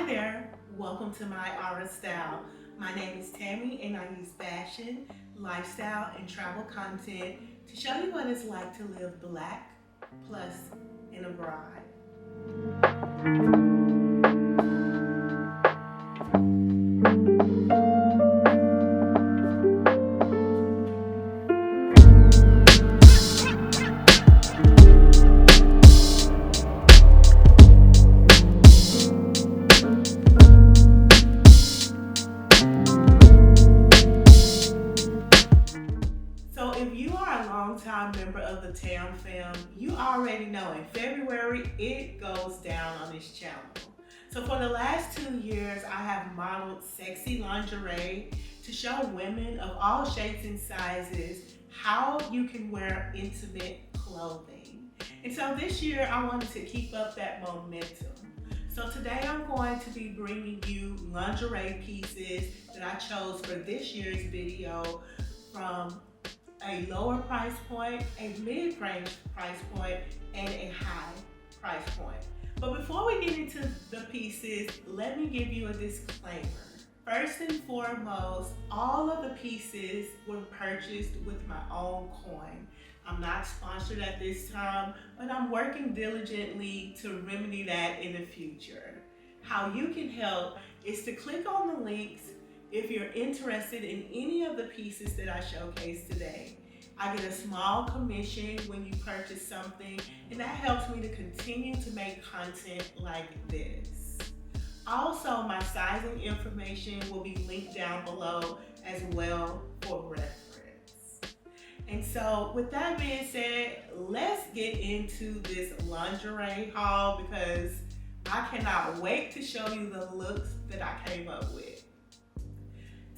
there, welcome to my Aura Style. My name is Tammy and I use fashion, lifestyle, and travel content to show you what it's like to live black plus in a bride. Member of the Thong fam, you already know in February it goes down on this channel. So for the last 2 years, I have modeled sexy lingerie to show women of all shapes and sizes how you can wear intimate clothing. And so this year I wanted to keep up that momentum. So today I'm going to be bringing you lingerie pieces that I chose for this year's video from a lower price point, a mid-range price point, and a high price point. But before we get into the pieces, let me give you a disclaimer. First and foremost, all of the pieces were purchased with my own coin. I'm not sponsored at this time, but I'm working diligently to remedy that in the future. How you can help is to click on the links if you're interested in any of the pieces that I showcase today. I get a small commission when you purchase something, and that helps me to continue to make content like this. Also, my sizing information will be linked down below as well for reference. And so with that being said, let's get into this lingerie haul because I cannot wait to show you the looks that I came up with.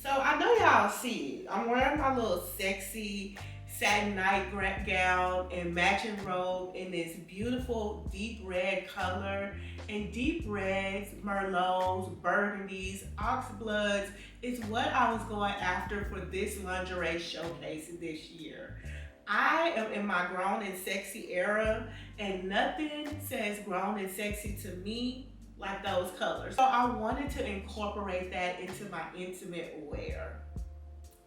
So I know y'all see it. I'm wearing my little sexy satin nightgown and matching robe in this beautiful deep red color. And deep reds, merlots, burgundies, oxbloods is what I was going after for this lingerie showcase this year. I am in my grown and sexy era, and nothing says grown and sexy to me like those colors. So I wanted to incorporate that into my intimate wear.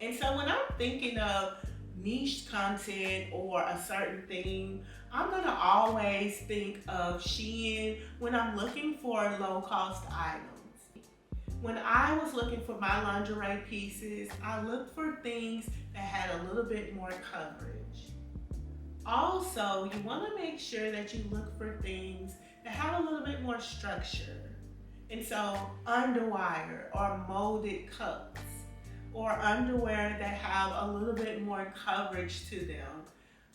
And so when I'm thinking of niche content or a certain theme, I'm gonna always think of Shein when I'm looking for low cost items. When I was looking for my lingerie pieces, I looked for things that had a little bit more coverage. Also, you wanna make sure that you look for things that have a little bit more structure. And so underwire or molded cups or underwear that have a little bit more coverage to them.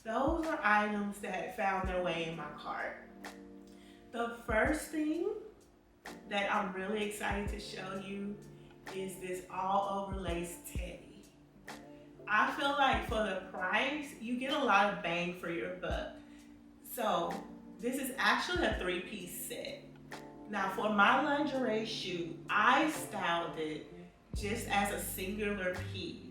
Those are items that found their way in my cart. The first thing that I'm really excited to show you is this all over lace teddy. I feel like for the price, you get a lot of bang for your buck. So this is actually a 3-piece set. Now for my lingerie shoot, I styled it just as a singular piece.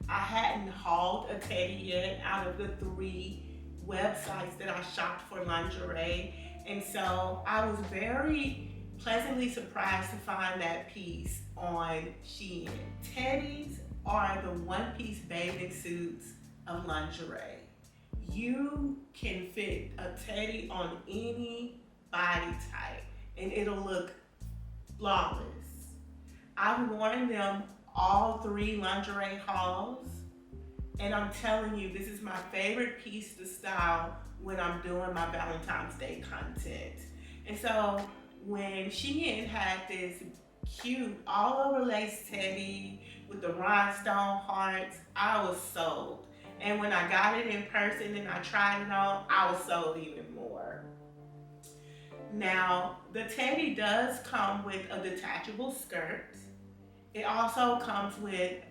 I hadn't hauled a teddy yet out of the 3 websites that I shopped for lingerie. And so I was very pleasantly surprised to find that piece on Shein. Teddies are the one-piece bathing suits of lingerie. You can fit a teddy on any body type and it'll look flawless. I've worn them all 3 lingerie hauls, and I'm telling you, this is my favorite piece to style when I'm doing my Valentine's Day content. And so when Shein had this cute all over lace teddy with the rhinestone hearts, I was sold. And when I got it in person and I tried it on, I was sold even more. Now, the teddy does come with a detachable skirt. It also comes with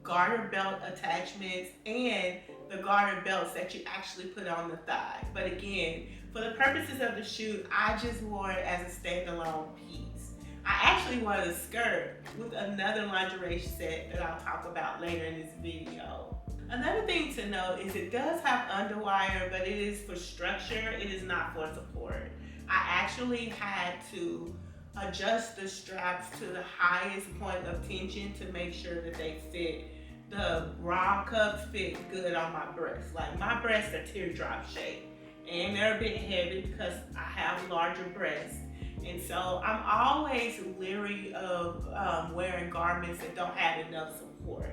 garter belt attachments and the garter belts that you actually put on the thigh. But again, for the purposes of the shoot, I just wore it as a standalone piece. I actually wore the skirt with another lingerie set that I'll talk about later in this video. Another thing to note is it does have underwire, but it is for structure, it is not for support. I actually had to adjust the straps to the highest point of tension to make sure that they fit. The bra cups fit good on my breasts. Like my breasts are teardrop shaped and they're a bit heavy because I have larger breasts. And so I'm always leery of wearing garments that don't have enough support.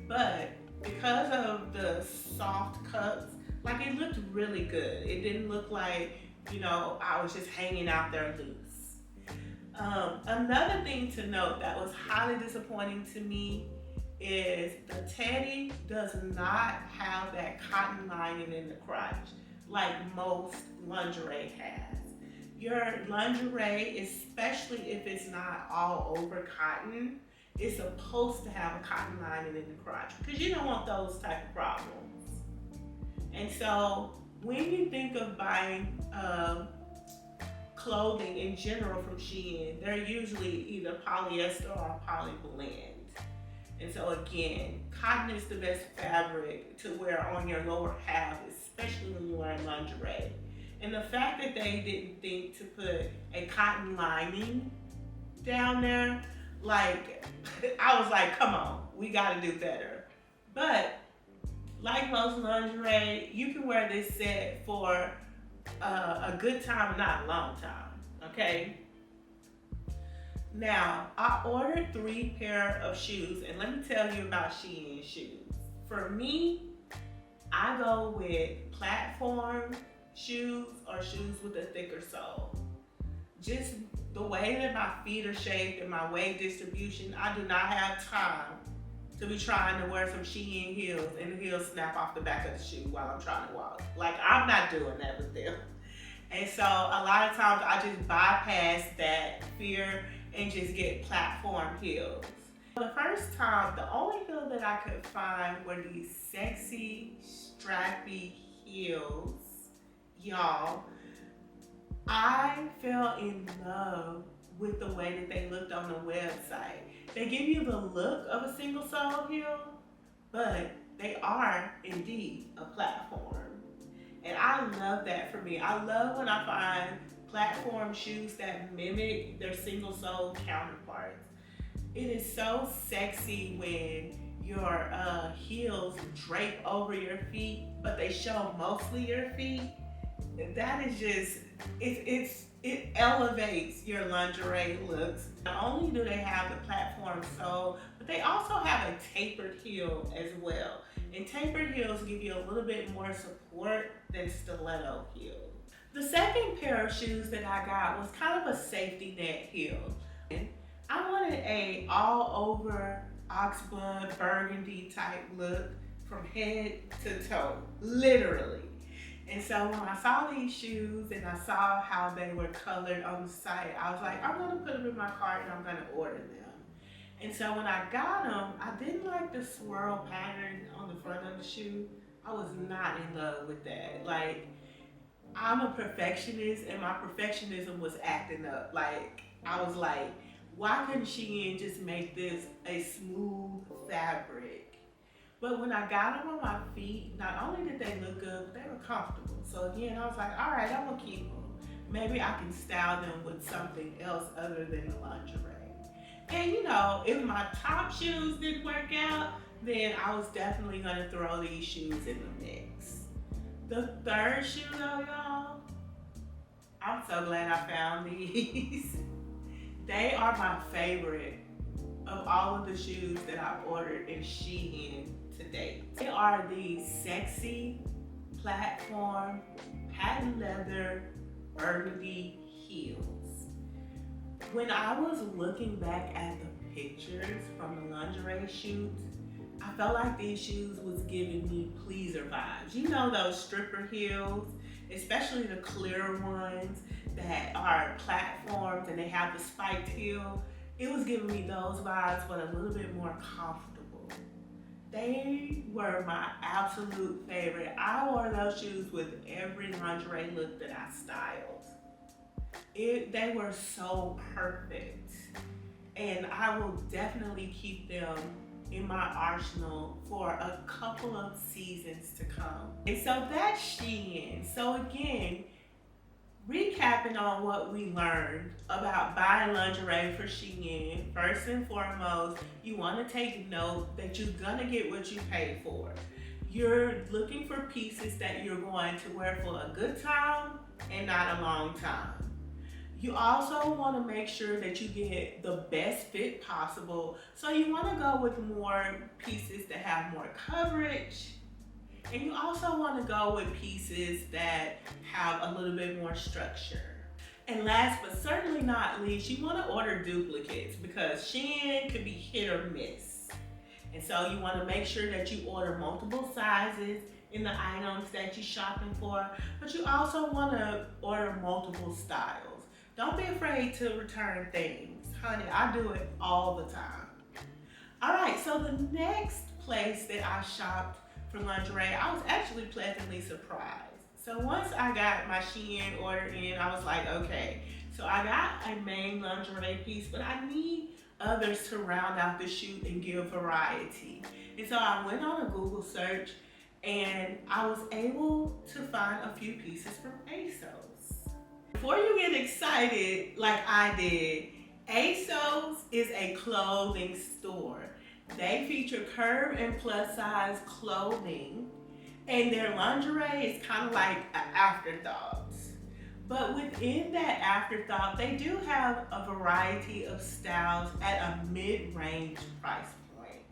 But because of the soft cups, like it looked really good. It didn't look like, you know, I was just hanging out there loose. Another thing to note that was highly disappointing to me is the teddy does not have that cotton lining in the crotch like most lingerie has. Your lingerie, especially if it's not all over cotton, is supposed to have a cotton lining in the crotch because you don't want those type of problems. And so when you think of buying clothing in general from Shein, they're usually either polyester or polyblend. And so again, cotton is the best fabric to wear on your lower half, especially when you're wearing lingerie. And the fact that they didn't think to put a cotton lining down there, like, I was like, come on, we gotta do better. But like most lingerie, you can wear this set for a good time, not a long time, okay? Now, I ordered 3 pair of shoes, and let me tell you about Shein shoes. For me, I go with platform shoes or shoes with a thicker sole. Just the way that my feet are shaped and my weight distribution, I do not have time to be trying to wear some Shein heels and the heels snap off the back of the shoe while I'm trying to walk. Like, I'm not doing that with them. And so a lot of times I just bypass that fear and just get platform heels. The first time, the only heel that I could find were these sexy, strappy heels. Y'all, I fell in love with the way that they looked on the website. They give you the look of a single sole heel, but they are indeed a platform. And I love that for me. I love when I find platform shoes that mimic their single sole counterparts. It is so sexy when your heels drape over your feet, but they show mostly your feet. That is just, it elevates your lingerie looks. Not only do they have the platform sole, but they also have a tapered heel as well. And tapered heels give you a little bit more support than stiletto heels. The second pair of shoes that I got was kind of a safety net heel. I wanted a all over oxblood burgundy type look from head to toe, literally. And so when I saw these shoes and I saw how they were colored on the site, I was like, I'm gonna put them in my cart and I'm gonna order them. And so when I got them, I didn't like the swirl pattern on the front of the shoe. I was not in love with that. Like, I'm a perfectionist and my perfectionism was acting up. Like, I was like, why couldn't Shein just make this a smooth fabric? But when I got them on my feet, not only did they look good, but they were comfortable. So again, I was like, all right, I'm gonna keep them. Maybe I can style them with something else other than the lingerie. And you know, if my top shoes didn't work out, then I was definitely gonna throw these shoes in the mix. The third shoe though, y'all, I'm so glad I found these. They are my favorite of all of the shoes that I've ordered in Shein to date. They are these sexy platform patent leather burgundy heels. When I was looking back at the pictures from the lingerie shoots, I felt like these shoes was giving me pleaser vibes. You know those stripper heels, especially the clear ones that are platforms and they have the spiked heel. It was giving me those vibes, but a little bit more comfortable. They were my absolute favorite. I wore those shoes with every lingerie look that I styled. They were so perfect. And I will definitely keep them in my arsenal for a couple of seasons to come. And so that's Shein. So again, Recapping on what we learned about buying lingerie for Shein, first and foremost, you want to take note that you're going to get what you pay for. You're looking for pieces that you're going to wear for a good time and not a long time. You also want to make sure that you get the best fit possible. So you want to go with more pieces that have more coverage. And you also want to go with pieces that have a little bit more structure. And last but certainly not least, you want to order duplicates because Shein can be hit or miss. And so you want to make sure that you order multiple sizes in the items that you're shopping for, but you also want to order multiple styles. Don't be afraid to return things. Honey, I do it all the time. All right, so the next place that I shopped for lingerie, I was actually pleasantly surprised. So once I got my Shein order in, I was like, okay, so I got a main lingerie piece, but I need others to round out the shoot and give variety. And so I went on a Google search and I was able to find a few pieces from ASOS. Before you get excited like I did, ASOS is a clothing store. They feature curve and plus size clothing, and their lingerie is kind of like an afterthought. But within that afterthought, they do have a variety of styles at a mid-range price point.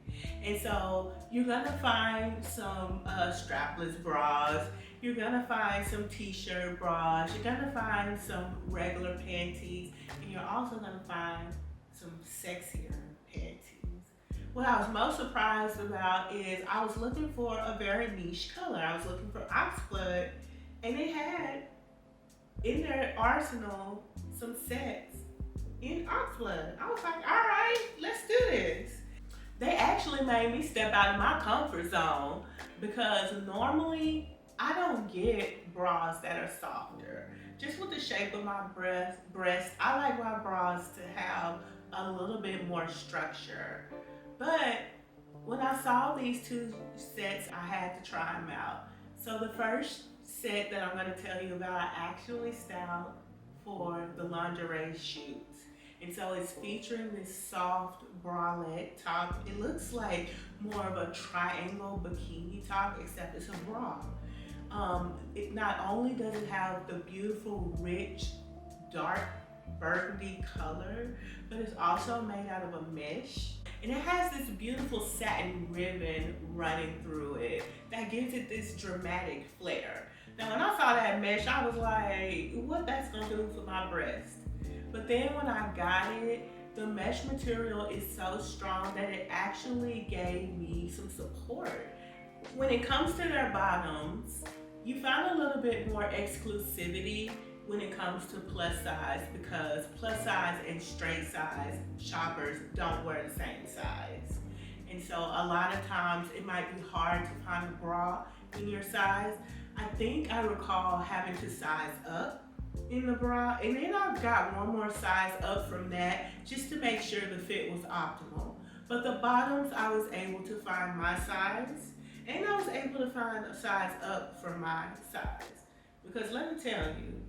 And so you're gonna find some strapless bras, you're gonna find some t-shirt bras, you're gonna find some regular panties, and you're also gonna find some sexier panties. What I was most surprised about is I was looking for a very niche color. I was looking for oxblood, and they had in their arsenal some sets in oxblood. I was like, all right, let's do this. They actually made me step out of my comfort zone because normally I don't get bras that are softer. Just with the shape of my breast, I like my bras to have a little bit more structure. But when I saw these two sets, I had to try them out. So the first set that I'm going to tell you about, I actually styled for the lingerie shoots. And so it's featuring this soft bralette top. It looks like more of a triangle bikini top, except it's a bra. It not only does it have the beautiful, rich, dark burgundy color, but it's also made out of a mesh. And it has this beautiful satin ribbon running through it that gives it this dramatic flair. Now when I saw that mesh, I was like, what that's gonna do for my breast? But then when I got it, the mesh material is so strong that it actually gave me some support. When it comes to their bottoms, you find a little bit more exclusivity when it comes to plus size because plus size and straight size shoppers don't wear the same size. And so a lot of times it might be hard to find a bra in your size. I think I recall having to size up in the bra, and then I got one more size up from that just to make sure the fit was optimal. But the bottoms, I was able to find my size, and I was able to find a size up for my size. Because let me tell you,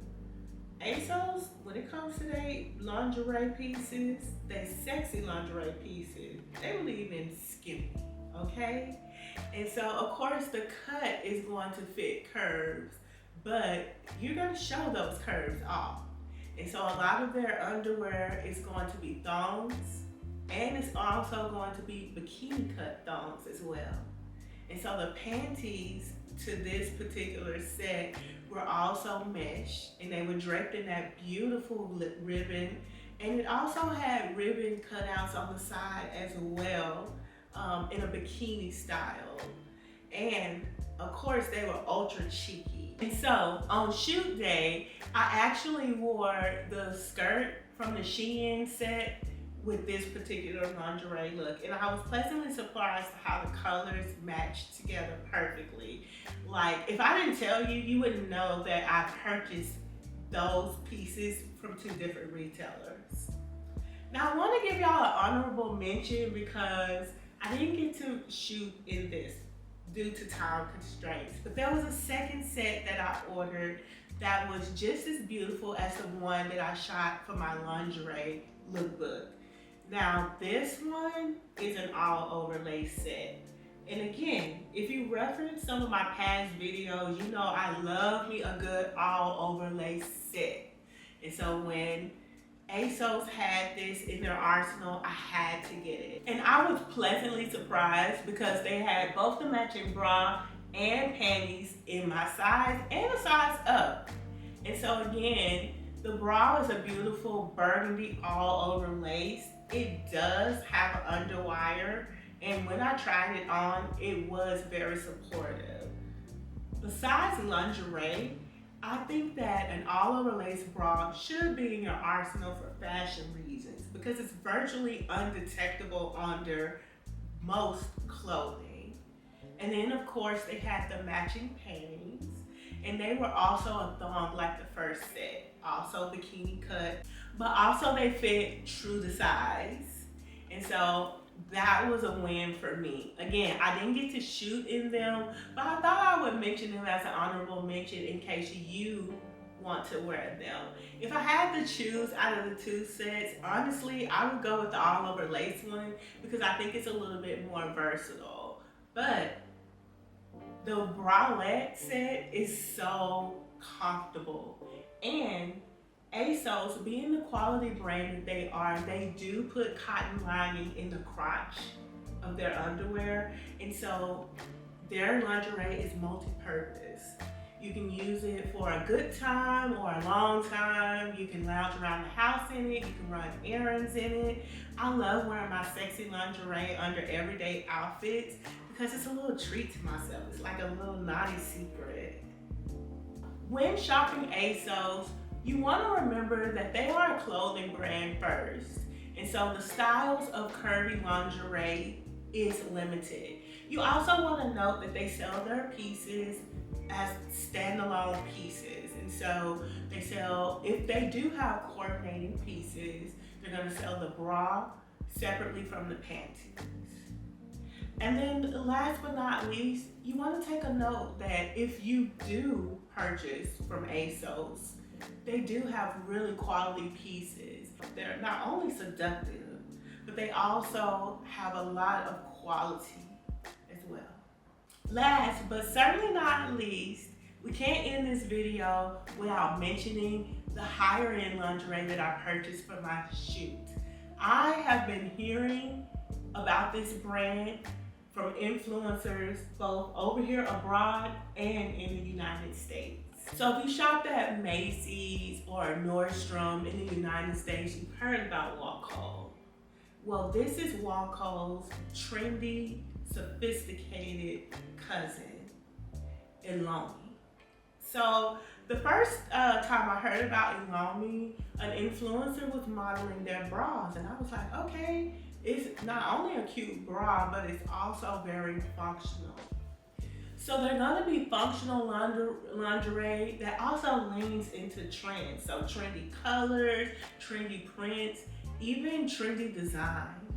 ASOS, when it comes to their lingerie pieces, their sexy lingerie pieces, they believe in skimpy, okay? And so, of course, the cut is going to fit curves, but you're going to show those curves off. And so a lot of their underwear is going to be thongs, and it's also going to be bikini cut thongs as well. And so the panties to this particular set were also mesh, and they were draped in that beautiful ribbon, and it also had ribbon cutouts on the side as well, in a bikini style. And of course they were ultra cheeky. And so on shoot day, I actually wore the skirt from the Shein set with this particular lingerie look, and I was pleasantly surprised how the colors matched together perfectly. Like, if I didn't tell you, you wouldn't know that I purchased those pieces from two different retailers. Now I want to give y'all an honorable mention because I didn't get to shoot in this due to time constraints, but there was a second set that I ordered that was just as beautiful as the one that I shot for my lingerie lookbook. Now this one is an all over lace set. And again, if you reference some of my past videos, you know I love me a good all over lace set. And so when ASOS had this in their arsenal, I had to get it. And I was pleasantly surprised because they had both the matching bra and panties in my size and a size up. And so again, the bra is a beautiful burgundy all over lace. It does have an underwire, and when I tried it on, it was very supportive. Besides lingerie, I think that an all-over lace bra should be in your arsenal for fashion reasons because it's virtually undetectable under most clothing. And then of course they had the matching panties, and they were also a thong like the first set, also bikini cut, but also they fit true to size. And so that was a win for me. Again, I didn't get to shoot in them, but I thought I would mention them as an honorable mention in case you want to wear them. If I had to choose out of the two sets, honestly, I would go with the all over lace one because I think it's a little bit more versatile. But the bralette set is so comfortable, and ASOS, being the quality brand that they are, they do put cotton lining in the crotch of their underwear, and so their lingerie is multi-purpose. You can use it for a good time or a long time. You can lounge around the house in it. You can run errands in it. I love wearing my sexy lingerie under everyday outfits because it's a little treat to myself. It's like a little naughty secret. When shopping ASOS, you want to remember that they are a clothing brand first. And so the styles of curvy lingerie is limited. You also want to note that they sell their pieces as standalone pieces. And so they sell, if they do have coordinating pieces, they're going to sell the bra separately from the panties. And then last but not least, you want to take a note that if you do purchase from ASOS, they do have really quality pieces. They're not only seductive, but they also have a lot of quality as well. Last, but certainly not least, we can't end this video without mentioning the higher end lingerie that I purchased for my shoot. I have been hearing about this brand from influencers both over here abroad and in the United States. So if you shopped at Macy's or Nordstrom in the United States, you've heard about Walco. Well, this is Walco's trendy, sophisticated cousin, Elomi. So the first time I heard about Elomi, an influencer was modeling their bras, and I was like, okay, it's not only a cute bra, but it's also very functional. So they're gonna be functional lingerie that also leans into trends. So trendy colors, trendy prints, even trendy designs.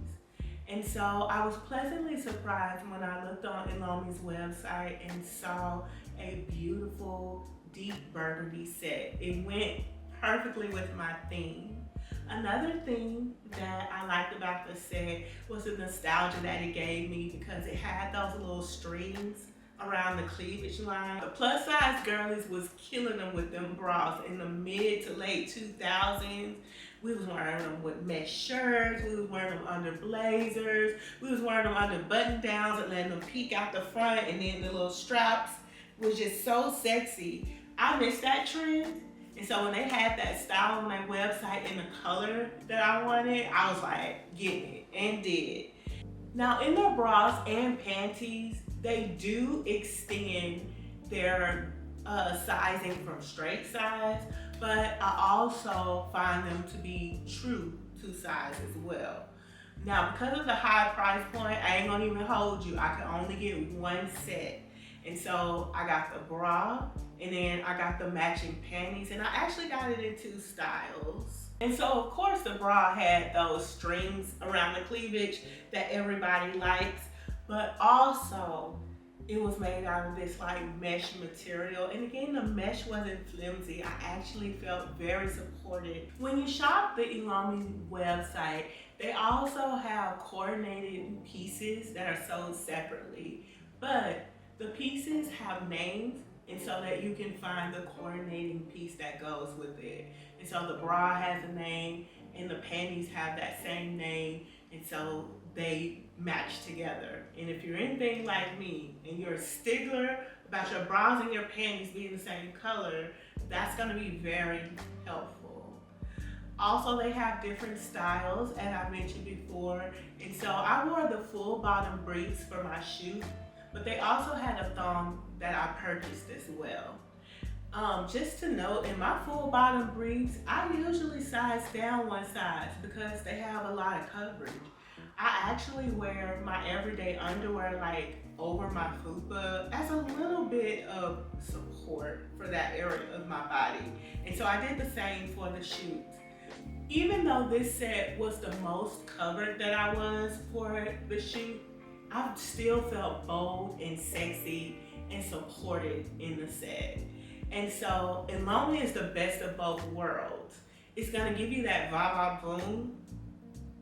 And so I was pleasantly surprised when I looked on Elomi's website and saw a beautiful deep burgundy set. It went perfectly with my theme. Another thing that I liked about the set was the nostalgia that it gave me because it had those little strings around the cleavage line. The plus size girlies was killing them with them bras in the mid to late 2000s. We was wearing them with mesh shirts, we was wearing them under blazers, we was wearing them under button downs and letting them peek out the front, and then the little straps was just so sexy. I missed that trend. And so when they had that style on their website in the color that I wanted, I was like, getting it, and did. Now in their bras and panties, they do extend their sizing from straight size, but I also find them to be true to size as well. Now, because of the high price point, I ain't gonna even hold you. I can only get one set. And so I got the bra, and then I got the matching panties, and I actually got it in 2 styles. And so of course the bra had those strings around the cleavage that everybody likes, but also It was made out of this like mesh material, and again, the mesh wasn't flimsy. I actually felt very supported. When you shop the Elomi website, they also have coordinated pieces that are sold separately, but the pieces have names, and so that you can find the coordinating piece that goes with it. And so the bra has a name, and the panties have that same name, and so they match together. And if you're anything like me and you're a stickler about your bras and your panties being the same color, that's going to be very helpful. Also, they have different styles, as I mentioned before, and so I wore the full bottom briefs for my shoot, but they also had a thong that I purchased as well. Just to note, in my full bottom briefs, I usually size down one size because they have a lot of coverage. I actually wear my everyday underwear like over my fupa as a little bit of support for that area of my body. And so I did the same for the shoot. Even though this set was the most covered that I was for the shoot, I still felt bold and sexy and supported in the set. And so Elomi is the best of both worlds. It's gonna give you that va boom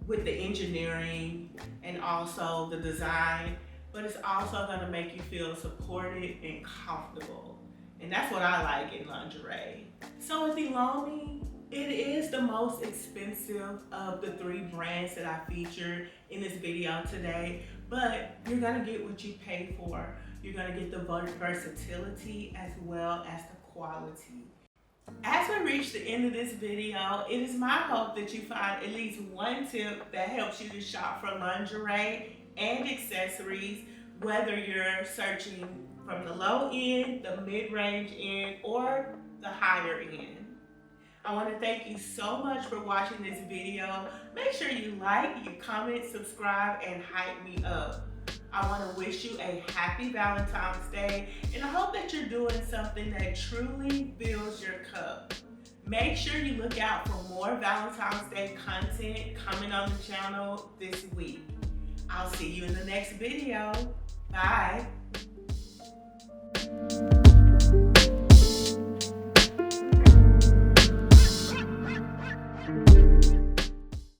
with the engineering and also the design, but it's also gonna make you feel supported and comfortable. And that's what I like in lingerie. So with Elomi, it is the most expensive of the 3 brands that I featured in this video today, but you're gonna get what you pay for. You're gonna get the versatility as well as the quality. As we reach the end of this video, it is my hope that you find at least one tip that helps you to shop for lingerie and accessories, whether you're searching from the low end, the mid-range end, or the higher end. I want to thank you so much for watching this video. Make sure you like, you comment, subscribe, and hype me up. I want to wish you a happy Valentine's Day, and I hope that you're doing something that truly fills your cup. Make sure you look out for more Valentine's Day content coming on the channel this week. I'll see you in the next video. Bye.